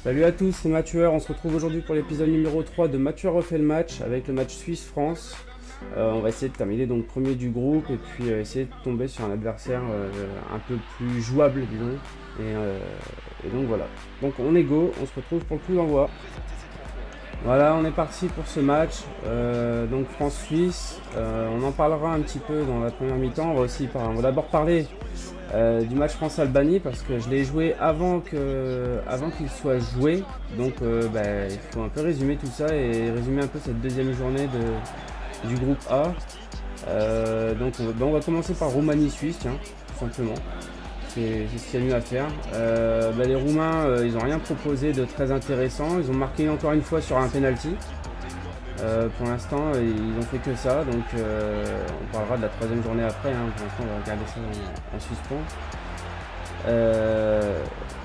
Salut à tous, c'est Mathieu. On se retrouve aujourd'hui pour l'épisode numéro 3 de Mathieu refait le match avec le match Suisse-France. On va essayer de terminer donc premier du groupe et puis essayer de tomber sur un adversaire un peu plus jouable, disons. Et donc voilà. Donc on est go, on se retrouve pour le coup d'envoi. Voilà, on est parti pour ce match. Donc France-Suisse. On en parlera un petit peu dans la première mi-temps. On va d'abord parler du match France-Albanie parce que je l'ai joué avant qu'il soit joué. Donc il faut un peu résumer tout ça et résumer un peu cette deuxième journée du groupe A. On va commencer par Roumanie-Suisse, tiens, tout simplement. C'est ce qu'il y a mieux à faire. Les Roumains, ils n'ont rien proposé de très intéressant. Ils ont marqué encore une fois sur un penalty. Pour l'instant, ils ont fait que ça. Donc, on parlera de la troisième journée après. Pour l'instant, on va regarder ça en suspens.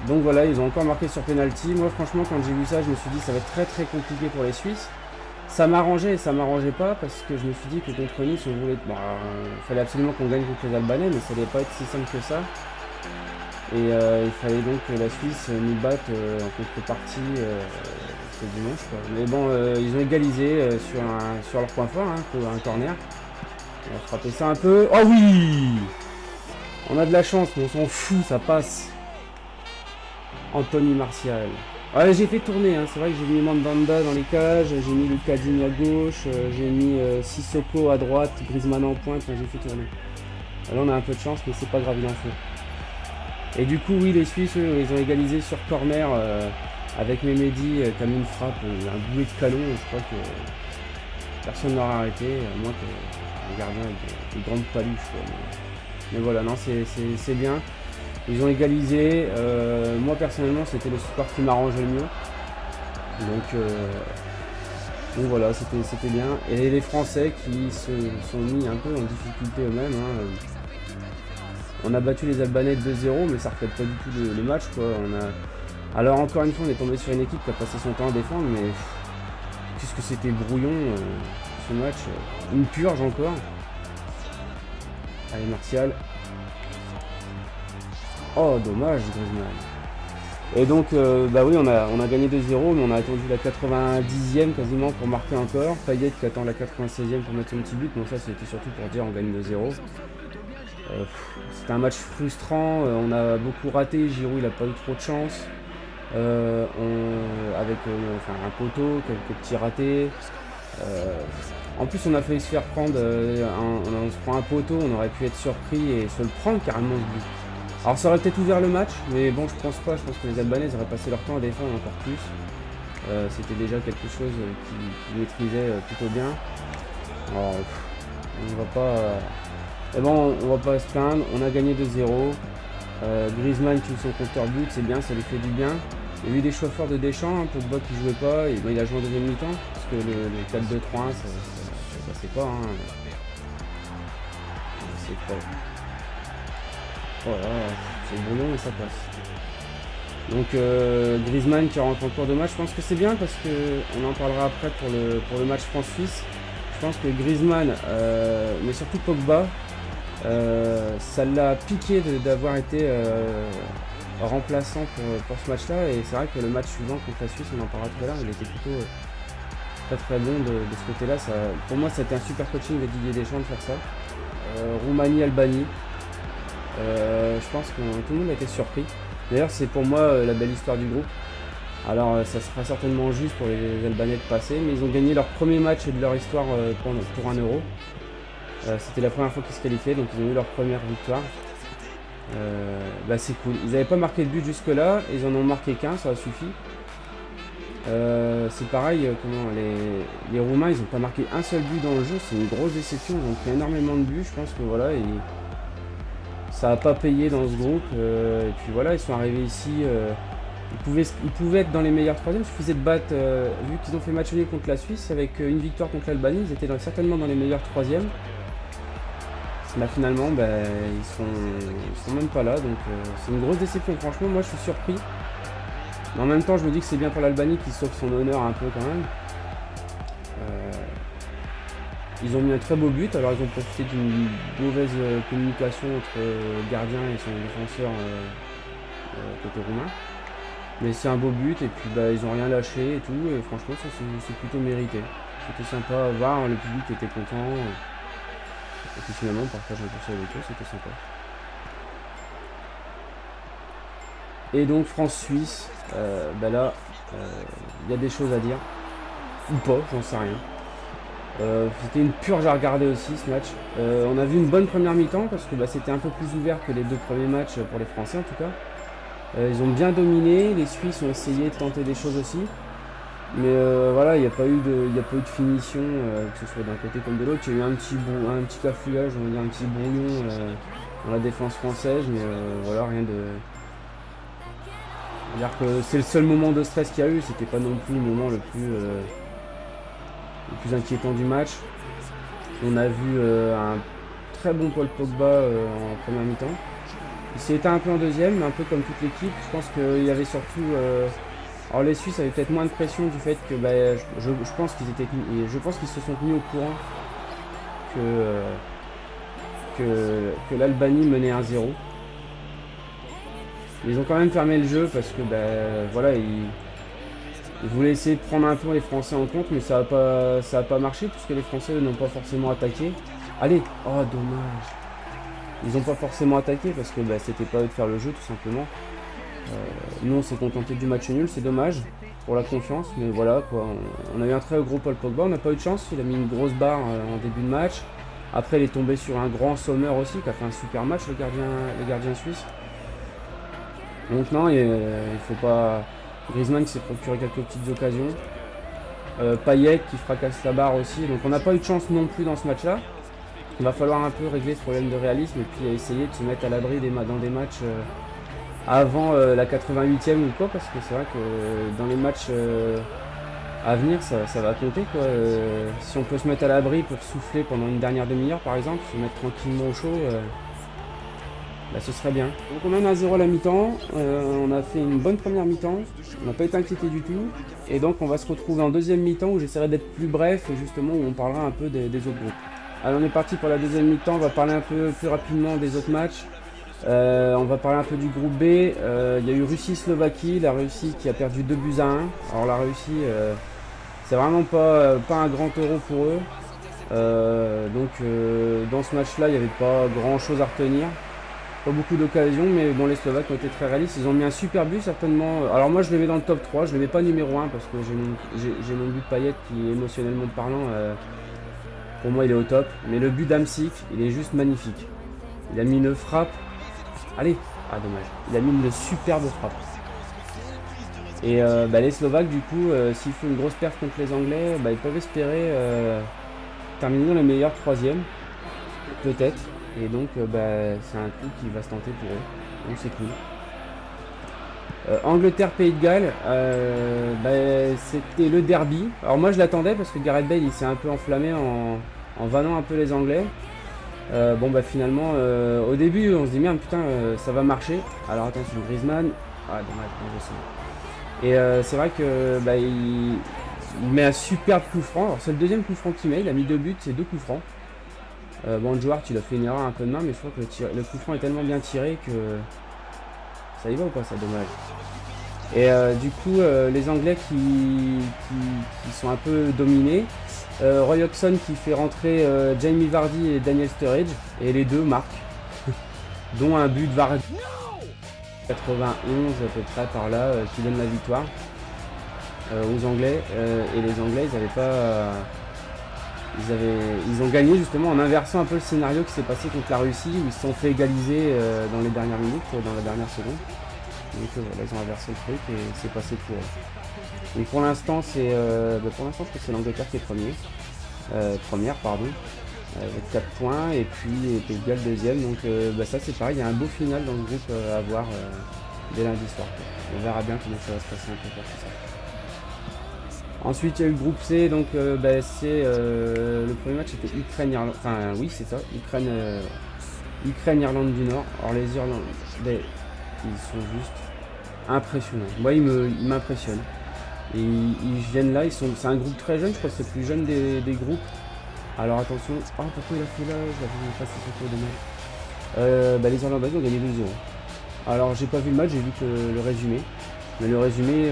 Donc voilà, ils ont encore marqué sur penalty. Moi, franchement, quand j'ai vu ça, je me suis dit ça va être très très compliqué pour les Suisses. Ça m'arrangeait et ça m'arrangeait pas parce que je me suis dit que contre Nice, il fallait absolument qu'on gagne contre les Albanais, mais ça n'allait pas être si simple que ça. Et il fallait donc que la Suisse nous batte en contrepartie ce dimanche, quoi. Mais bon, ils ont égalisé sur leur point fort, un corner. On va frapper ça un peu. Oh oui! On a de la chance, mais on s'en fout, ça passe. Anthony Martial. Ouais, j'ai fait tourner, c'est vrai que j'ai mis Mandanda dans les cages, j'ai mis Lucas Digne à gauche, j'ai mis Sissoko à droite, Griezmann en pointe, j'ai fait tourner. Là on a un peu de chance, mais c'est pas grave, il en faut. Et du coup, oui, les Suisses, ils ont égalisé sur corner avec Mehmedi qui a mis une frappe, un boulet de canon. Je crois que personne n'aura arrêté, à moins que le gardien ait des grandes paluches. Mais voilà, non, c'est bien. Ils ont égalisé. Moi, personnellement, c'était le score qui m'arrangeait le mieux. Donc voilà, c'était bien. Et les Français qui se sont mis un peu en difficulté eux-mêmes. On a battu les Albanais 2-0, mais ça ne reflète pas du tout le match, quoi. Alors encore une fois, on est tombé sur une équipe qui a passé son temps à défendre, mais qu'est-ce que c'était brouillon ce match. Une purge encore. Allez, Martial. Oh, dommage, Griezmann. Et donc, oui, on a gagné 2-0, mais on a attendu la 90e quasiment pour marquer encore. Payet qui attend la 96e pour mettre son petit but. Bon, ça, c'était surtout pour dire on gagne 2-0. C'était un match frustrant, on a beaucoup raté, Giroud il n'a pas eu trop de chance, avec un poteau, quelques petits ratés. En plus on a failli se faire prendre, on se prend un poteau, on aurait pu être surpris et se le prendre carrément ce but. Alors ça aurait peut-être ouvert le match, mais bon je pense pas, je pense que les Albanais auraient passé leur temps à défendre encore plus. C'était déjà quelque chose qu'ils maîtrisaient plutôt bien. Alors, on va pas... Et bon, on va pas se plaindre, on a gagné 2-0. Griezmann qui joue son compteur but, c'est bien, ça lui fait du bien. Il y a eu des choix forts de Deschamps, Pogba qui jouait pas, et il a joué en deuxième mi-temps, parce que le 4-2-3-1, ça passait pas. C'est pas... Voilà, c'est brouillon mais ça passe. Donc Griezmann qui rentre en cours de match, je pense que c'est bien, parce qu'on en parlera après pour le match France-Suisse. Je pense que Griezmann, mais surtout Pogba, ça l'a piqué d'avoir été remplaçant pour ce match-là, et c'est vrai que le match suivant contre la Suisse, on en parlera tout à l'heure, il était plutôt très très bon de ce côté-là. Pour moi, c'était un super coaching de Didier Deschamps de faire ça. Roumanie-Albanie, je pense que tout le monde a été surpris. D'ailleurs, c'est pour moi la belle histoire du groupe. Alors, ça sera certainement juste pour les Albanais de passer, mais ils ont gagné leur premier match de leur histoire pour un Euro. C'était la première fois qu'ils se qualifiaient, donc ils ont eu leur première victoire. C'est cool. Ils n'avaient pas marqué de but jusque là, ils en ont marqué qu'un, ça a suffi. C'est pareil, les Roumains, ils n'ont pas marqué un seul but dans le jeu, c'est une grosse déception, ils ont pris énormément de buts, je pense que voilà, ça n'a pas payé dans ce groupe. Et puis voilà, ils sont arrivés ici, ils pouvaient être dans les meilleurs troisièmes, il suffisait de battre, vu qu'ils ont fait match nul contre la Suisse, avec une victoire contre l'Albanie, ils étaient certainement dans les meilleurs troisièmes. Là finalement ils sont même pas là, donc c'est une grosse déception. Franchement moi je suis surpris, mais en même temps je me dis que c'est bien pour l'Albanie qui sauve son honneur un peu quand même. Ils ont mis un très beau but, alors ils ont profité d'une mauvaise communication entre le gardien et son défenseur côté roumain. Mais c'est un beau but et puis bah, ils ont rien lâché et tout. Et franchement, ça c'est plutôt mérité. C'était sympa à voir, le public était content. Et puis finalement, on partage un peu ça avec eux, c'était sympa. Et donc France-Suisse, bah là, il y a des choses à dire. Ou pas, j'en sais rien. C'était une purge à regarder aussi ce match. On a vu une bonne première mi-temps parce que bah, c'était un peu plus ouvert que les 2 premiers matchs pour les Français en tout cas. Ils ont bien dominé, les Suisses ont essayé de tenter des choses aussi. Mais voilà, il n'y a pas eu de finition, que ce soit d'un côté comme de l'autre. Il y a eu un petit cafouillage, on va dire un petit brouillon dans la défense française, mais voilà, rien de... On va dire que c'est le seul moment de stress qu'il y a eu, c'était pas non plus le moment le plus inquiétant du match. On a vu un très bon Paul Pogba en première mi-temps. Il s'est éteint un peu en deuxième, mais un peu comme toute l'équipe. Je pense qu'il y avait surtout... alors les Suisses avaient peut-être moins de pression du fait que bah, je pense qu'ils se sont tenus au courant que l'Albanie menait 1-0. Ils ont quand même fermé le jeu parce que bah, voilà, ils voulaient essayer de prendre un peu les Français en compte, mais ça a pas marché puisque les Français n'ont pas forcément attaqué. Allez, oh dommage. Ils n'ont pas forcément attaqué parce que bah, c'était pas eux de faire le jeu tout simplement. Nous on s'est contenté du match nul, c'est dommage pour la confiance, mais voilà quoi. On a eu un très gros Paul Pogba, on n'a pas eu de chance, il a mis une grosse barre en début de match. Après il est tombé sur un grand Sommer aussi qui a fait un super match, le gardien suisse. Donc non, il faut pas... Griezmann qui s'est procuré quelques petites occasions. Payet qui fracasse la barre aussi, donc on n'a pas eu de chance non plus dans ce match là. Il va falloir un peu régler ce problème de réalisme et puis essayer de se mettre à l'abri dans des matchs avant la 88e ou quoi, parce que c'est vrai que dans les matchs à venir ça va compter quoi. Si on peut se mettre à l'abri pour souffler pendant une dernière demi-heure par exemple, se mettre tranquillement au chaud, bah, ce serait bien. Donc on mène 1-0 à la mi-temps, on a fait une bonne première mi-temps, on n'a pas été inquiété du tout, et donc on va se retrouver en deuxième mi-temps où j'essaierai d'être plus bref et justement où on parlera un peu des autres groupes. Alors on est parti pour la deuxième mi-temps, on va parler un peu plus rapidement des autres matchs. On va parler un peu du groupe B. Il y a eu Russie-Slovaquie, la Russie qui a perdu 2-1. Alors la Russie, c'est vraiment pas un grand euro pour eux. Dans ce match-là, il n'y avait pas grand-chose à retenir. Pas beaucoup d'occasions, mais bon, les Slovaques ont été très réalistes. Ils ont mis un super but certainement. Alors moi, je les mets dans le top 3. Je ne les mets pas numéro 1 parce que j'ai mon but Payet qui, émotionnellement parlant, pour moi, il est au top. Mais le but d'Hamsik, il est juste magnifique. Il a mis une frappe. Allez, ah dommage, il a mis une superbe frappe. Et les Slovaques du coup, s'ils font une grosse perte contre les Anglais, ils peuvent espérer terminer dans le meilleur 3e, peut-être. Et donc c'est un coup qui va se tenter pour eux, donc c'est cool. Angleterre-Pays de Galles, c'était le derby. Alors moi je l'attendais parce que Gareth Bale il s'est un peu enflammé en vannant un peu les Anglais. Finalement au début on se dit merde putain ça va marcher. Alors attention Griezmann, ah dommage, et c'est vrai que il met un superbe coup franc. Alors c'est le deuxième coup franc qu'il met, il a mis 2 buts, c'est 2 coups francs. Joe Hart il a fait une erreur un peu de main, mais je crois que le coup franc est tellement bien tiré que ça y va ou pas, ça dommage. Et du coup les Anglais qui sont un peu dominés. Roy Hodgson qui fait rentrer Jamie Vardy et Daniel Sturridge, et les deux marquent, dont un but de Vardy 91 à peu près par là, qui donne la victoire aux Anglais. Et les Anglais ils avaient pas, ils ont gagné justement en inversant un peu le scénario qui s'est passé contre la Russie où ils se sont fait égaliser dans les dernières minutes, dans la dernière seconde. Donc voilà, ils ont inversé le truc et c'est passé pour eux. Donc pour l'instant je pense que c'est l'Angleterre qui est première avec 4 points, et puis Pays de Galles deuxième. Donc ça c'est pareil, il y a un beau final dans le groupe à voir dès lundi soir. On verra bien comment ça va se passer un peu pour tout ça. Ensuite il y a eu le groupe C, donc le premier match c'était Ukraine-Irlande, enfin oui c'est ça, Ukraine-Irlande du Nord. Alors les Irlandais ils sont juste impressionnants, moi ils m'impressionnent. Et ils viennent là, c'est un groupe très jeune, je crois que c'est le plus jeune des groupes. Alors attention, oh pourquoi il a fait là, j'avais passé ce tour de match. Les Irlandais ont gagné 2-0. Alors j'ai pas vu le match, j'ai vu que le résumé. Mais le résumé,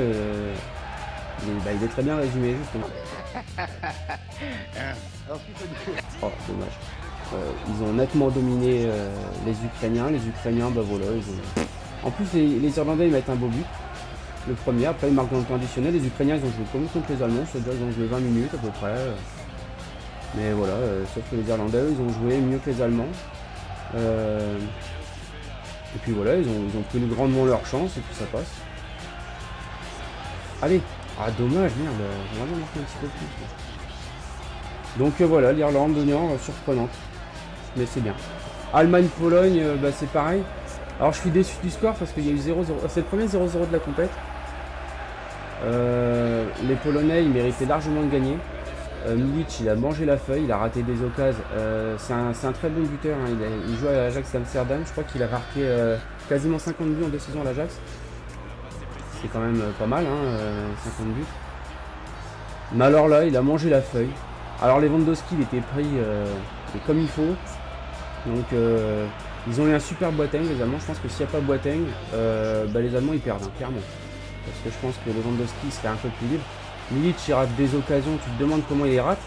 il est très bien résumé justement. Oh, dommage. Ils ont nettement dominé les Ukrainiens. Les Ukrainiens, bah voilà, ils ont... En plus, les Irlandais, ils mettent un beau but. Le premier, après ils marquent dans le temps additionnel. Les Ukrainiens, ils ont joué comme contre les Allemands, c'est-à-dire ils ont joué 20 minutes à peu près. Mais voilà, sauf que les Irlandais, ils ont joué mieux que les Allemands. Et puis voilà, ils ont pris grandement leur chance et puis ça passe. Allez. Ah dommage, merde, j'aimerais bien marquer un petit peu plus. Donc voilà, l'Irlande devenant surprenante. Mais c'est bien. Allemagne-Pologne, bah, c'est pareil. Alors je suis déçu du score parce qu'il y a eu 0-0. C'est le premier 0-0 de la compète. Les Polonais, ils méritaient largement de gagner. Milic, il a mangé la feuille, il a raté des occasions. C'est un très bon buteur, hein. Il joue à l'Ajax d'Amsterdam. Je crois qu'il a marqué quasiment 50 buts en 2 saisons à l'Ajax. C'est quand même pas mal, hein, 50 buts. Mais alors là, il a mangé la feuille. Alors Lewandowski, il était pris comme il faut. Donc ils ont eu un super Boateng, les Allemands. Je pense que s'il n'y a pas Boateng, bah, les Allemands ils perdent, hein, clairement. Parce que je pense que Lewandowski serait un peu plus libre. Milic, il rate des occasions, tu te demandes comment il les rate.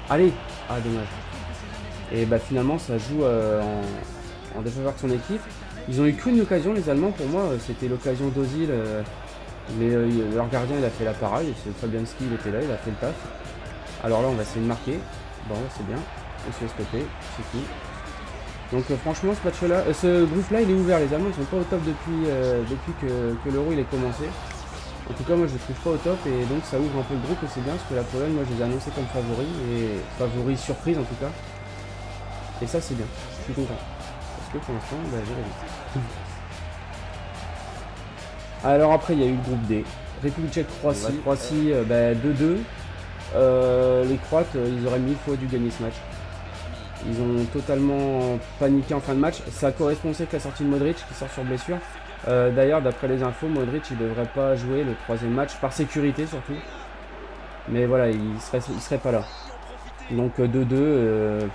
Allez. Ah dommage. Et bah finalement ça joue en défaveur de son équipe. Ils ont eu qu'une occasion les Allemands, pour moi c'était l'occasion d'Ozil. Mais leur gardien il a fait la parade, et Fabianski il était là, il a fait le taf. Alors là on va essayer de marquer. Bon c'est bien, on se fait stopper, c'est tout. Donc franchement ce match là, ce groupe là il est ouvert, les Allemands ils sont pas au top depuis que l'Euro il est commencé. En tout cas moi je les trouve pas au top et donc ça ouvre un peu le groupe et c'est bien parce que la Pologne moi je les ai annoncés comme favoris et favoris surprise en tout cas. Et ça c'est bien, je suis content. Parce que pour l'instant bah, j'ai raison. Alors après il y a eu le groupe D, République tchèque-Croatie, Croatie 2-2. Les Croates ils auraient 1000 fois dû gagner ce match. Ils ont totalement paniqué en fin de match. Ça correspondait avec la sortie de Modric qui sort sur blessure. D'ailleurs d'après les infos, Modric il devrait pas jouer le 3e match, par sécurité surtout. Mais voilà, il serait pas là. Donc 2-2,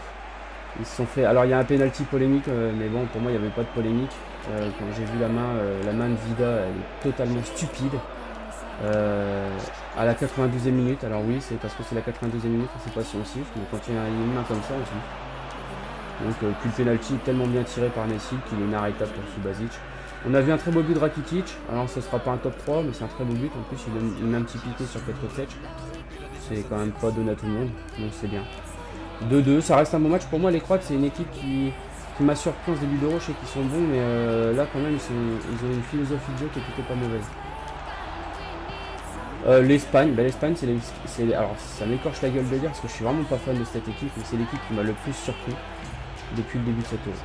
ils se sont fait... Alors il y a un penalty polémique, mais bon pour moi il n'y avait pas de polémique. Quand j'ai vu la main de Vida, elle est totalement stupide. À la 92e minute, alors oui c'est parce que c'est la 92e minute, on ne sait pas si on siffle, mais quand il y a une main comme ça on siffle. Donc puis le penalty est tellement bien tiré par Messi qu'il est inarrêtable pour Subasic. On a vu un très beau but de Rakitic, alors ce sera pas un top 3 mais c'est un très beau but, en plus il met un petit piqué sur Petrovic. C'est quand même pas donné à tout le monde, donc c'est bien. 2-2, ça reste un bon match, pour moi les Croates c'est une équipe qui m'a surpris en ce début d'Euro, je sais qu'ils sont bons mais là quand même ils ont une philosophie de jeu qui est plutôt pas mauvaise. L'Espagne, l'Espagne c'est alors ça m'écorche la gueule de dire parce que je suis vraiment pas fan de cette équipe, mais c'est l'équipe qui m'a le plus surpris depuis le début de cette Euro.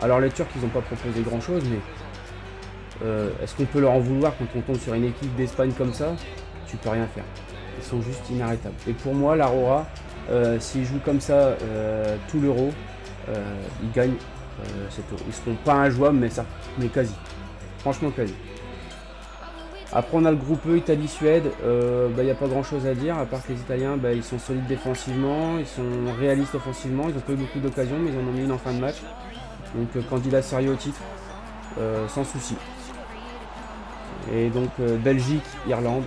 Alors les Turcs ils n'ont pas proposé grand chose, mais est-ce qu'on peut leur en vouloir quand on tombe sur une équipe d'Espagne comme ça? Tu peux rien faire, ils sont juste inarrêtables. Et pour moi l'Aurora, s'ils jouent comme ça tout l'Euro, ils gagnent cette Euro. Ils seront pas injouables mais quasi, franchement quasi. Après on a le groupe E, Italie-Suède, il n'y a pas grand chose à dire, à part que les Italiens ils sont solides défensivement, ils sont réalistes offensivement, ils ont pas eu beaucoup d'occasions mais ils en ont mis une en fin de match. Donc candidat sérieux au titre, sans souci. Et donc Belgique, Irlande,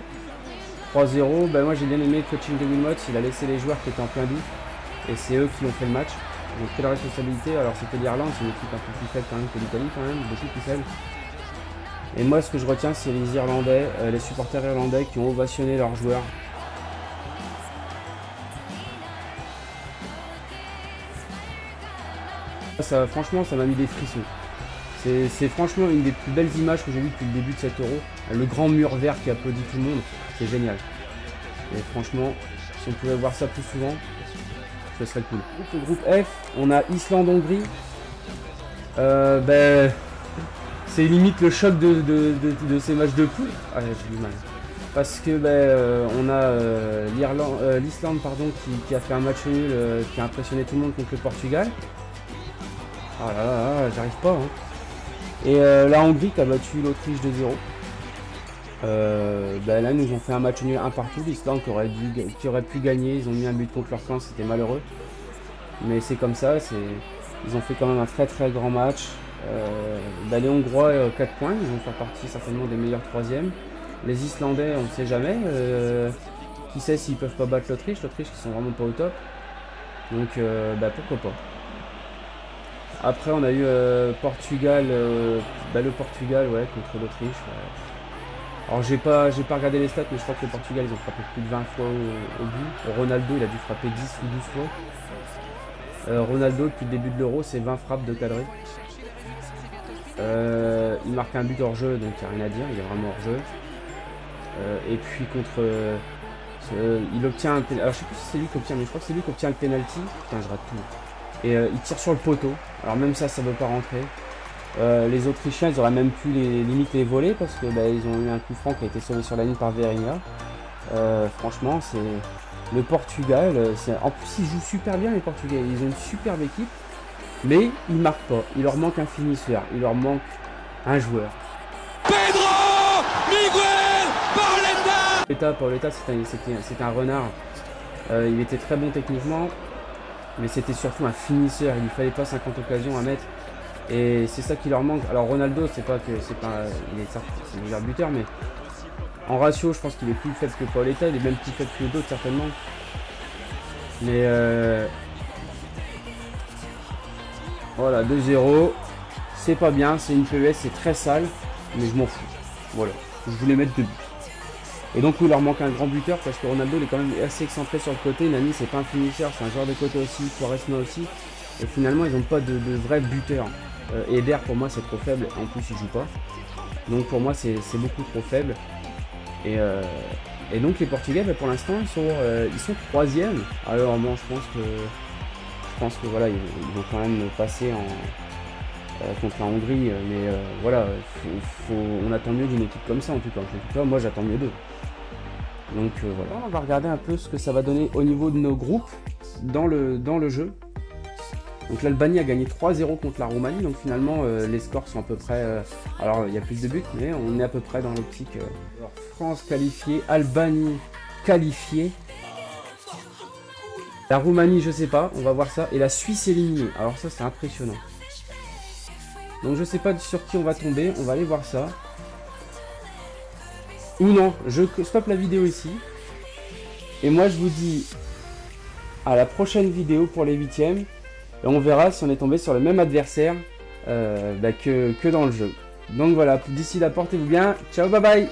3-0, moi j'ai bien aimé le coaching de Wilmot, il a laissé les joueurs qui étaient en plein doute, et c'est eux qui ont fait le match. Ils ont pris la responsabilité, alors c'était l'Irlande, c'est une équipe un peu plus faible quand même que l'Italie quand même, beaucoup plus faible. Et moi ce que je retiens c'est les Irlandais, les supporters irlandais qui ont ovationné leurs joueurs. Ça, franchement ça m'a mis des frissons. C'est franchement une des plus belles images que j'ai vues depuis le début de cet Euro. Le grand mur vert qui applaudit tout le monde, c'est génial. Et franchement, si on pouvait voir ça plus souvent, ce serait cool. Le groupe F, on a Islande-Hongrie. C'est limite le choc de ces matchs de poule. Ah, j'ai du mal. Parce que on a l'Islande qui a fait un match nul, qui a impressionné tout le monde contre le Portugal. Ah là là, j'arrive pas. Hein. Et la Hongrie qui a battu l'Autriche 2-0. Là, nous ont fait un match nul 1 partout. L'Islande qui aurait pu gagner. Ils ont mis un but contre leur camp, c'était malheureux. Mais c'est comme ça. Ils ont fait quand même un très très grand match. Les Hongrois 4 points. Ils vont faire partie certainement des meilleurs 3e. Les Islandais, on ne sait jamais. Qui sait s'ils peuvent pas battre l'Autriche. L'Autriche qui sont vraiment pas au top. Donc pourquoi pas. Après on a eu Portugal, le Portugal ouais, contre l'Autriche. Ouais. Alors j'ai pas regardé les stats, mais je crois que le Portugal ils ont frappé plus de 20 fois au but. Ronaldo il a dû frapper 10 ou 12 fois. Ronaldo depuis le début de l'Euro c'est 20 frappes de cadré. Il marque un but hors jeu, donc il n'y a rien à dire, il est vraiment hors jeu. Et puis contre... il obtient un penalty. Alors je sais plus si c'est lui qui obtient, mais je crois que c'est lui qui obtient le penalty. Putain, je rate tout. Et il tire sur le poteau. Alors même ça veut pas rentrer. Les Autrichiens, ils auraient même pu limite les voler parce que ils ont eu un coup franc qui a été sauvé sur la ligne par Verinha. Franchement, c'est le Portugal. En plus, ils jouent super bien les Portugais. Ils ont une superbe équipe, mais ils marquent pas. Il leur manque un finisseur. Il leur manque un joueur. Pedro Miguel Paoletta, c'était un renard. Il était très bon techniquement, mais c'était surtout un finisseur. Il lui fallait pas 50 occasions à mettre. Et c'est ça qui leur manque. Alors Ronaldo, il est le meilleur buteur, mais en ratio, je pense qu'il est plus faible que Paoletta. Il est même plus faible que d'autres certainement. Mais voilà, 2-0. C'est pas bien, c'est une PES, c'est très sale, mais je m'en fous. Voilà, je voulais mettre 2 buts. Et donc il leur manque un grand buteur parce que Ronaldo il est quand même assez excentré sur le côté. Nani c'est pas un finisseur, c'est un joueur de côté aussi, Quaresma aussi. Et finalement ils n'ont pas de vrai buteur. Eder pour moi c'est trop faible, en plus il joue pas. Donc pour moi c'est beaucoup trop faible. Et donc les Portugais pour l'instant ils sont 3e. Alors moi je pense que voilà, ils vont quand même passer contre la Hongrie, mais voilà, on attend mieux d'une équipe comme ça en tout cas. En tout cas moi j'attends mieux d'eux. Donc voilà, on va regarder un peu ce que ça va donner au niveau de nos groupes dans le jeu. Donc l'Albanie a gagné 3-0 contre la Roumanie, donc finalement les scores sont à peu près... alors il y a plus de buts, mais on est à peu près dans l'optique... France qualifiée, Albanie qualifiée. La Roumanie je sais pas, on va voir ça. Et la Suisse éliminée, alors ça c'est impressionnant. Donc je sais pas sur qui on va tomber, on va aller voir ça. Ou non, je stoppe la vidéo ici. Et moi je vous dis à la prochaine vidéo pour les 8e. Et on verra si on est tombé sur le même adversaire que dans le jeu. Donc voilà, d'ici là portez-vous bien. Ciao, bye bye.